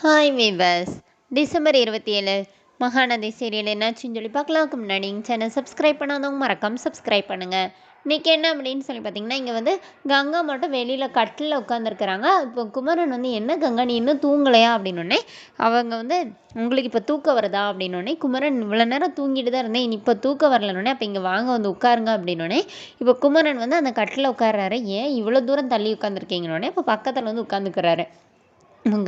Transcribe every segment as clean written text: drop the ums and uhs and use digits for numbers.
Hi viewers. December 27 Mahanadi serial என்னாச்சுன்னு சொல்லி பார்க்கலாம்க்கு முன்னாடி சேனல் சப்ஸ்கிரைப் பண்ணாதவங்க மறக்காமல் சப்ஸ்கிரைப் பண்ணுங்கள். இன்றைக்கி என்ன அப்படின்னு சொல்லி பார்த்தீங்கன்னா, இங்கே வந்து கங்கா மட்டும் வெளியில் கட்டில் உட்காந்துருக்குறாங்க. இப்போ குமரன் வந்து என்ன கங்கா நீ இன்னும் தூங்கலையா அப்படின்னோடனே அவங்க வந்து உங்களுக்கு இப்போ தூக்கம் வருதா அப்படின்னோடனே குமரன் இவ்வளோ நேரம் தூங்கிட்டு தான் இருந்தேன், இப்போ தூக்கம் வரலன்னொடனே அப்போ இங்கே வாங்க வந்து உட்காருங்க அப்படின்னோடனே இப்போ குமரன் வந்து அந்த கட்டில் உட்கார்றாரு. ஏன் இவ்வளோ தூரம் தள்ளி உட்காந்துருக்கீங்கன்னொடனே இப்போ பக்கத்தில் வந்து உட்காந்துக்கிறாரு.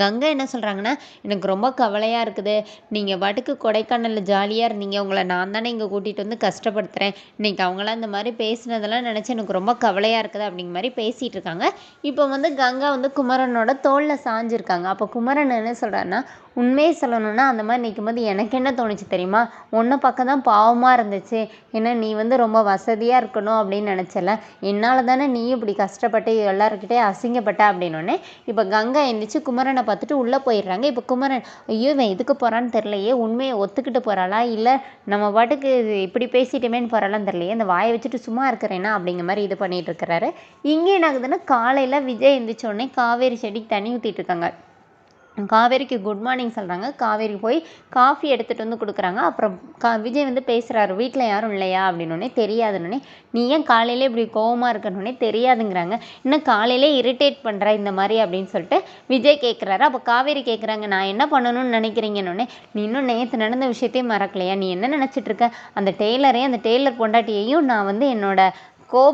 கங்கா என்ன சொல்கிறாங்கன்னா, எனக்கு ரொம்ப கவலையாக இருக்குது. நீங்கள் பாட்டுக்கு கொடைக்கானலில் ஜாலியாக இருந்தீங்க. உங்களை நான் தானே இங்கே கூட்டிகிட்டு வந்து கஷ்டப்படுத்துகிறேன். இன்றைக்கி அவங்களாம் இந்த மாதிரி பேசினதெல்லாம் நினச்சி எனக்கு ரொம்ப கவலையாக இருக்குது அப்படிங்கிற மாதிரி பேசிகிட்டு இருக்காங்க. இப்போ வந்து கங்கா வந்து குமரனோட தோளில் சாஞ்சிருக்காங்க. அப்போ குமரன் என்ன சொல்கிறாருன்னா, உண்மையை சொல்லணும்னா அந்த மாதிரி நிற்கும்போது எனக்கு என்ன தோணுச்சு தெரியுமா, உன்னை பக்கம் தான் பாவமாக இருந்துச்சு. ஏன்னா நீ வந்து ரொம்ப வசதியாக இருக்கணும் அப்படின்னு நினச்சல, என்னால் தானே நீயும் இப்படி கஷ்டப்பட்டு எல்லாருக்கிட்டே அசிங்கப்பட்ட அப்படின்னோடனே இப்போ கங்கா எந்திரிச்சு குமரனை பார்த்துட்டு உள்ளே போயிடுறாங்க. இப்போ குமரன் ஐயோ இவன் எதுக்கு போகிறான்னு தெரிலையே, உண்மையை ஒத்துக்கிட்டு போகிறாளா இல்லை நம்ம பாட்டுக்கு இப்படி பேசிட்டோமேன்னு போகிறாளான்னு தெரியலையே, இந்த வாயை வச்சுட்டு சும்மா இருக்கிறேன்னா அப்படிங்கிற மாதிரி இது பண்ணிகிட்டு இருக்கிறாரு. இங்கே என்ன ஆகுதுன்னா, காலையில் விஜய் எந்திரிச்சோடனே காவேரி செடிக்கு தண்ணி ஊற்றிட்டு இருக்காங்க. காவேரிக்கு குட் மார்னிங் சொல்கிறாங்க. காவேரி போய் காஃபி எடுத்துகிட்டு வந்து கொடுக்குறாங்க. அப்புறம் விஜய் வந்து பேசுகிறாரு, வீட்டில் யாரும் இல்லையா அப்படின்னோடனே தெரியாதுன்னொடனே நீ ஏன் காலையிலே இப்படி கோவமாக இருக்கணுன்னே தெரியாதுங்கிறாங்க. இன்னும் காலையிலே இரிட்டேட் பண்ணுற இந்த மாதிரி அப்படின்னு சொல்லிட்டு விஜய் கேட்குறாரு. அப்போ காவேரி கேட்குறாங்க, நான் என்ன பண்ணணும்னு நினைக்கிறீங்கன்னொடனே நீ இன்னும் நேற்று நடந்த விஷயத்தையும் மறக்கலையா, நீ என்ன நினச்சிட்டு இருக்க, அந்த டெய்லர் பொண்டாட்டியையும் நான் வந்து என்னோட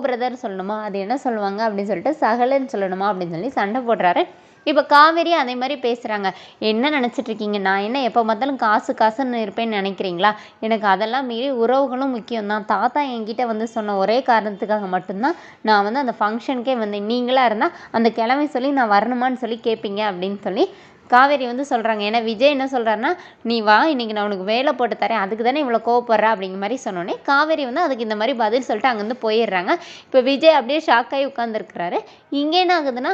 பிரதர் சொல்லணுமா, அது என்ன சொல்லுவாங்க அப்படின்னு சொல்லிட்டு சகலன்னு சொல்லணுமா அப்படின்னு சொல்லி சண்டை போடுறாரு. இப்போ காவேரி அதே மாதிரி பேசுகிறாங்க. என்ன நினச்சிட்ருக்கீங்க, நான் என்ன எப்போ பார்த்தாலும் காசுன்னு இருப்பேன்னு நினைக்கிறீங்களா, எனக்கு அதெல்லாம் மீறி உறவுகளும் முக்கியம்தான். தாத்தா என்கிட்ட வந்து சொன்ன ஒரே காரணத்துக்காக மட்டும்தான் நான் வந்து அந்த ஃபங்க்ஷனுக்கே வந்தேன். நீங்களாக இருந்தால் அந்த கிழமை சொல்லி நான் வரணுமான்னு சொல்லி கேட்பீங்க அப்படின்னு சொல்லி காவேரி வந்து சொல்கிறாங்க. ஏன்னா விஜய் என்ன சொல்கிறாருன்னா, நீ வா இன்றைக்கி நான் உனக்கு வேலை போட்டு தரேன், அதுக்கு தானே இவ்வளோ கோவப்படுறா அப்படிங்கிற மாதிரி சொன்னோன்னே காவேரி வந்து அதுக்கு இந்த மாதிரி பதில் சொல்லிட்டு அங்கேருந்து போயிடுறாங்க. இப்போ விஜய் அப்படியே ஷாக்காகி உட்காந்துருக்கிறாரு. இங்கே என்ன ஆகுதுன்னா,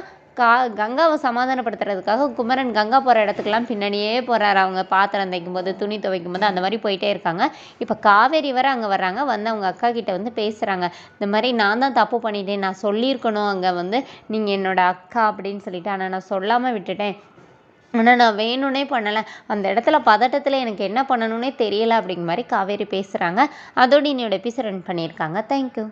கங்காவை சமாதானப்படுத்துறதுக்காக குமரன் கங்கா போகிற இடத்துக்குலாம் பின்னாடியே போகிறாரு. அவங்க பாத்திரம் தைக்கும் போது, துணி துவைக்கும் போது அந்த மாதிரி போயிட்டே இருக்காங்க. இப்போ காவேரி வர அங்கே வர்றாங்க. வந்து அவங்க அக்கா கிட்ட வந்து பேசுகிறாங்க. இந்த மாதிரி நான் தான் தப்பு பண்ணிட்டேன், நான் சொல்லியிருக்கணும் அங்கே வந்து நீங்கள் என்னோட அக்கா அப்படின்னு சொல்லிட்டு, ஆனால் நான் சொல்லாமல் விட்டுட்டேன். ஆனால் நான் வேணும்னே பண்ணலை, அந்த இடத்துல பதட்டத்தில் எனக்கு என்ன பண்ணணும்னே தெரியலை அப்படிங்கிற மாதிரி காவேரி பேசுகிறாங்க. அதோடு என்னோட எபிசோட் ரன் பண்ணியிருக்காங்க. தேங்க்யூ.